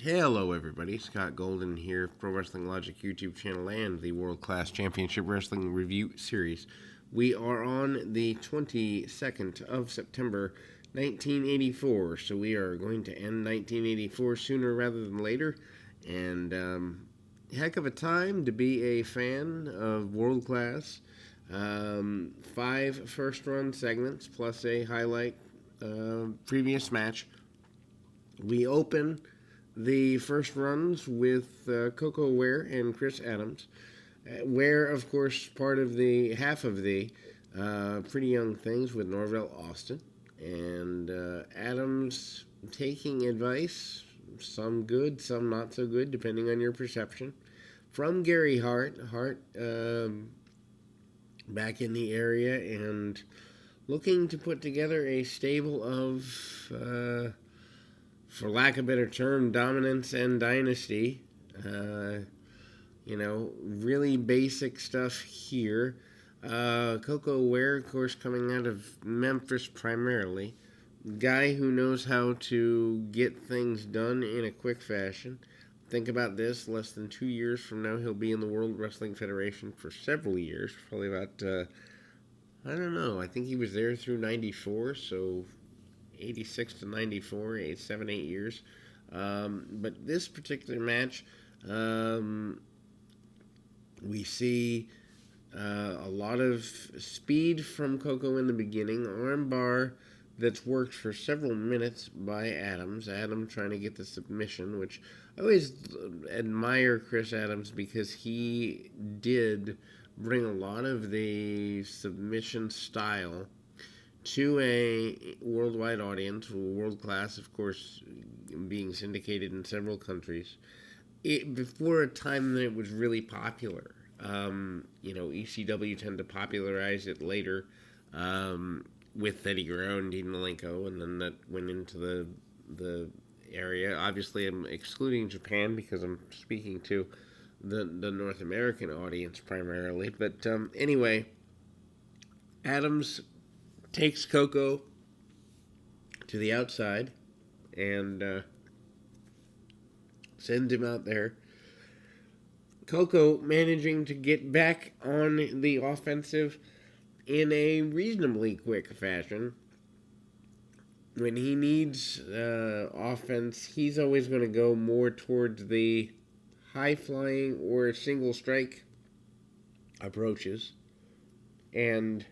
Hello, everybody. Scott Golden here, Pro Wrestling Logic YouTube channel and the World Class Championship Wrestling Review Series. We are on the 22nd of September, 1984. So we are going to end 1984 sooner rather than later. And heck of a time to be a fan of World Class. 5 first run segments plus a highlight previous match. We open the first runs with Coco Ware and Chris Adams. Ware, of course, part of the half of the Pretty Young Things with Norvell Austin. And Adams taking advice, some good, some not so good, depending on your perception, from Gary Hart. Hart back in the area and looking to put together a stable of for lack of a better term, dominance and dynasty. Really basic stuff here. Coco Ware, of course, coming out of Memphis primarily. Guy who knows how to get things done in a quick fashion. Think about this, less than 2 years from now, he'll be in the World Wrestling Federation for several years. Probably about, I don't know, I think he was there through 94, so 86 to 94, 7, 8 years. But this particular match, we see a lot of speed from Coco in the beginning. Armbar that's worked for several minutes by Adams. Adam trying to get the submission, which I always admire Chris Adams because he did bring a lot of the submission style to a worldwide audience, World Class, of course, being syndicated in several countries. Before a time that it was really popular. ECW tend to popularize it later with Eddie Guerrero and Dean Malenko, and then that went into the area. Obviously, I'm excluding Japan because I'm speaking to the North American audience primarily. But anyway, Adams takes Coco to the outside and sends him out there. Coco managing to get back on the offensive in a reasonably quick fashion. When he needs offense, he's always going to go more towards the high-flying or single strike approaches. And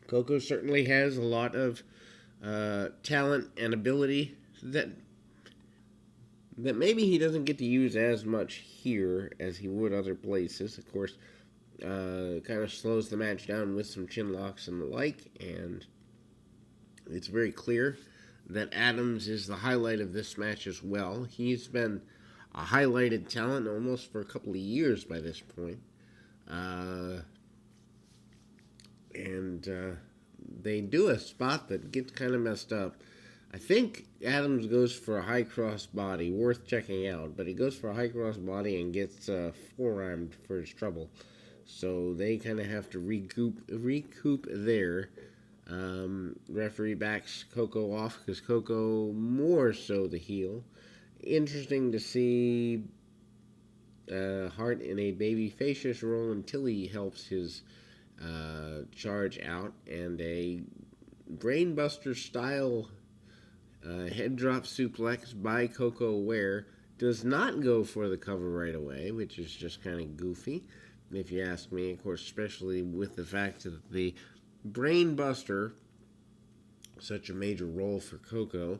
Coco certainly has a lot of talent and ability that maybe he doesn't get to use as much here as he would other places. Of course, kind of slows the match down with some chin locks and the like, and it's very clear that Adams is the highlight of this match as well. He's been a highlighted talent almost for a couple of years by this point. And they do a spot that gets kind of messed up. I think Adams goes for a high cross body, worth checking out, but he goes for a high cross body and gets forearmed for his trouble. So they kind of have to recoup there. Referee backs Coco off because Coco more so the heel. Interesting to see Hart in a baby-facious role until he helps his charge out, and a brainbuster style head drop suplex by Coco Ware does not go for the cover right away, which is just kind of goofy, if you ask me. Of course, especially with the fact that the brainbuster, such a major role for Coco,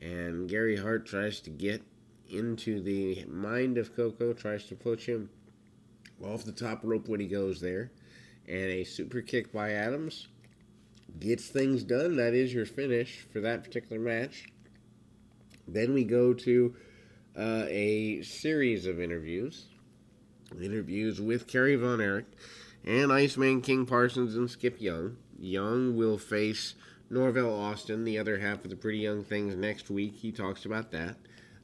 and Gary Hart tries to get into the mind of Coco, tries to push him off the top rope when he goes there, and a super kick by Adams gets things done. That is your finish for that particular match. Then we go to a series of interviews with Kerry Von Erich and Iceman King Parsons and Skip Young. Young will face Norvell Austin, the other half of the Pretty Young Things, next week. He talks about that.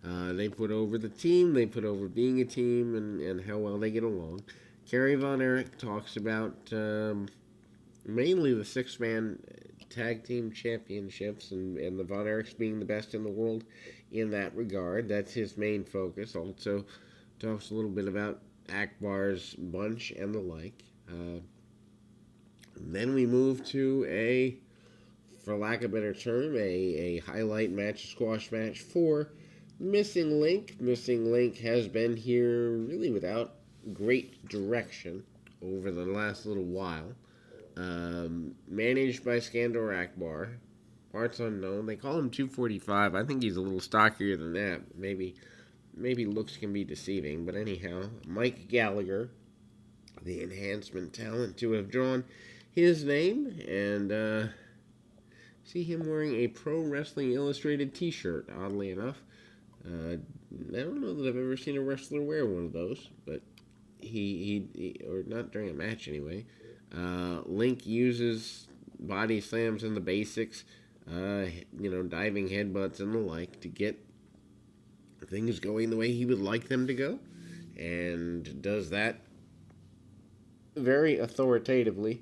They put over the team, they put over being a team, and how well they get along. Kerry Von Erich talks about mainly the six-man tag team championships, and the Von Erichs being the best in the world in that regard. That's his main focus. Also talks a little bit about Akbar's bunch and the like. Then we move to for lack of a better term, a highlight match, a squash match for Missing Link. Missing Link has been here really without great direction over the last little while. Managed by Skandor Akbar. Parts unknown. They call him 245. I think he's a little stockier than that. Maybe looks can be deceiving. But anyhow, Mike Gallagher, the enhancement talent to have drawn his name, and see him wearing a Pro Wrestling Illustrated t-shirt, oddly enough. I don't know that I've ever seen a wrestler wear one of those, but he or not during a match anyway. Link uses body slams and the basics, diving headbutts and the like to get things going the way he would like them to go, and does that very authoritatively.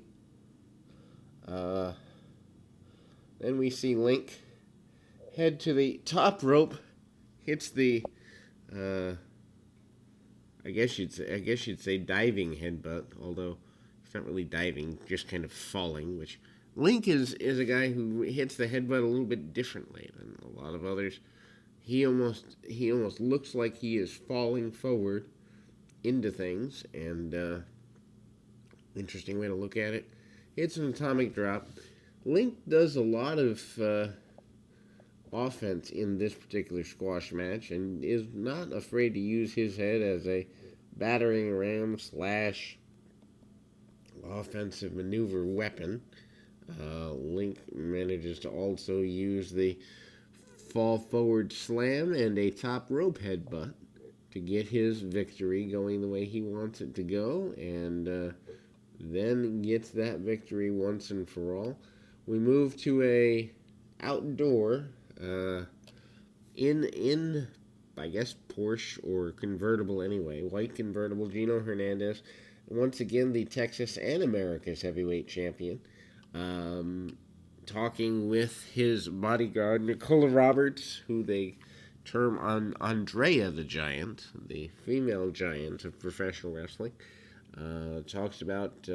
Then we see Link head to the top rope, hits the, I guess you'd say diving headbutt, although it's not really diving, just kind of falling. Which Link is a guy who hits the headbutt a little bit differently than a lot of others. He almost looks like he is falling forward into things, and interesting way to look at it. Hits an atomic drop. Link does a lot of offense in this particular squash match and is not afraid to use his head as a battering ram / offensive maneuver weapon. Link manages to also use the fall forward slam and a top rope headbutt to get his victory going the way he wants it to go, and then gets that victory once and for all. We move to a outdoor, in I guess Porsche or convertible anyway, white convertible. Gino Hernandez, once again the Texas and America's heavyweight champion, talking with his bodyguard Nicola Roberts, who they term Andrea the Giant, the female giant of professional wrestling. Talks about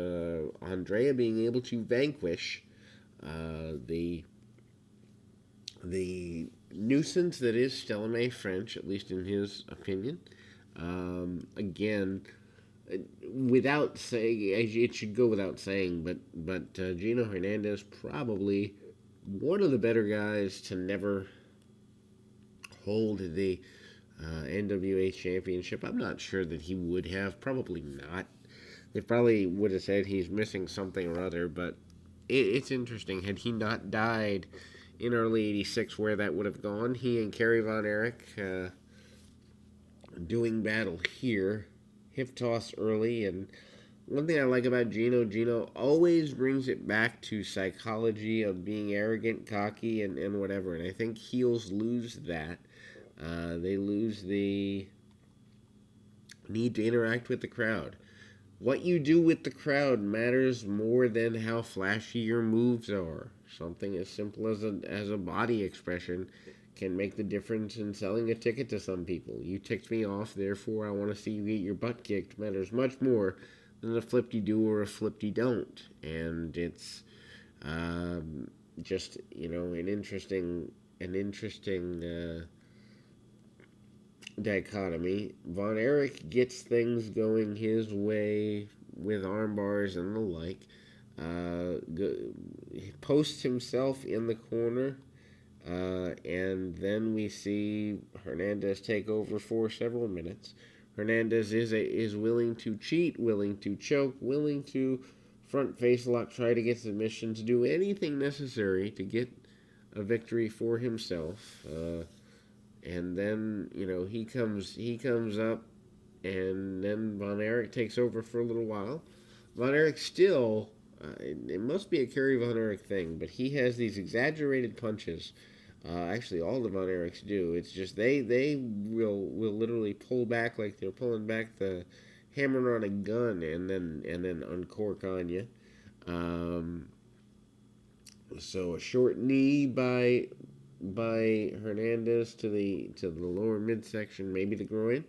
Andrea being able to vanquish the nuisance that is Stella Mae French, at least in his opinion. Again, without saying, it should go without saying, but Gino Hernandez probably one of the better guys to never hold the NWA championship. I'm not sure that he would have. Probably not. They probably would have said he's missing something or other, but it's interesting. Had he not died in early 86, where that would have gone. He and Kerry Von Erich doing battle here. Hip toss early, and one thing I like about Gino always brings it back to psychology of being arrogant, cocky, and whatever, and I think heels lose that. They lose the need to interact with the crowd. What you do with the crowd matters more than how flashy your moves are. Something as simple as a body expression can make the difference in selling a ticket to some people. You ticked me off, therefore I want to see you get your butt kicked matters much more than a flip-de-do or a flip-de-don't. And it's just, an interesting dichotomy. Von Erich gets things going his way with arm bars and the like. Posts himself in the corner, and then we see Hernandez take over for several minutes. Hernandez is willing to cheat, willing to choke, willing to front face lock, try to get submissions, do anything necessary to get a victory for himself. And then, he comes up, and then Von Erich takes over for a little while. Von Erich still, it must be a Kerry Von Erich thing, but he has these exaggerated punches. Actually, all the Von Erichs do. It's just they will literally pull back like they're pulling back the hammer on a gun, and then uncork on you. So a short knee by Hernandez to the lower midsection, maybe the groin,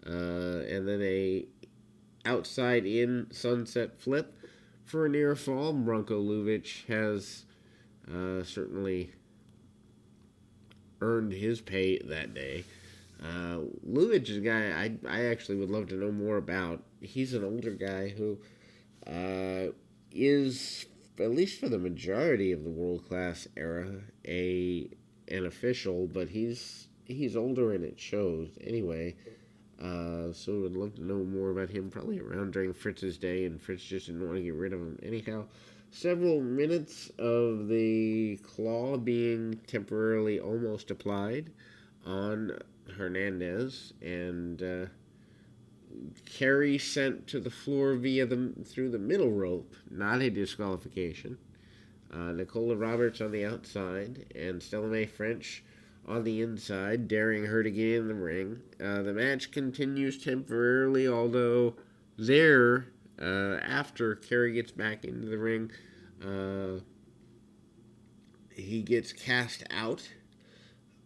and then a outside in sunset flip for a near fall. Branko Luvic has certainly earned his pay that day. Luvic is a guy I actually would love to know more about. He's an older guy who is, at least for the majority of the world class era, an official, but he's older and it shows anyway. So I'd love to know more about him, probably around during Fritz's day, and Fritz just didn't want to get rid of him. Anyhow, several minutes of the claw being temporarily almost applied on Hernandez, and Kerry sent to the floor through the middle rope, not a disqualification. Nicola Roberts on the outside, and Stella Mae French on the inside, daring her to get in the ring. The match continues temporarily, although after Kerry gets back into the ring, he gets cast out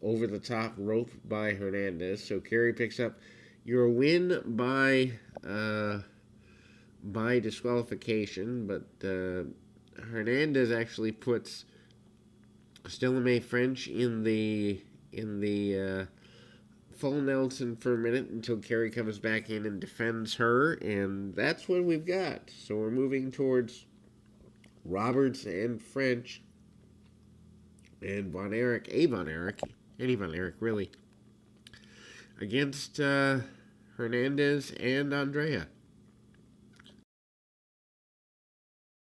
over the top rope by Hernandez. So Kerry picks up your win by disqualification, but Hernandez actually puts Stella Mae French in the full Nelson for a minute until Kerry comes back in and defends her, and that's what we've got. So we're moving towards Roberts and French and Von Erich, any Von Erich really, against Hernandez and Andrea.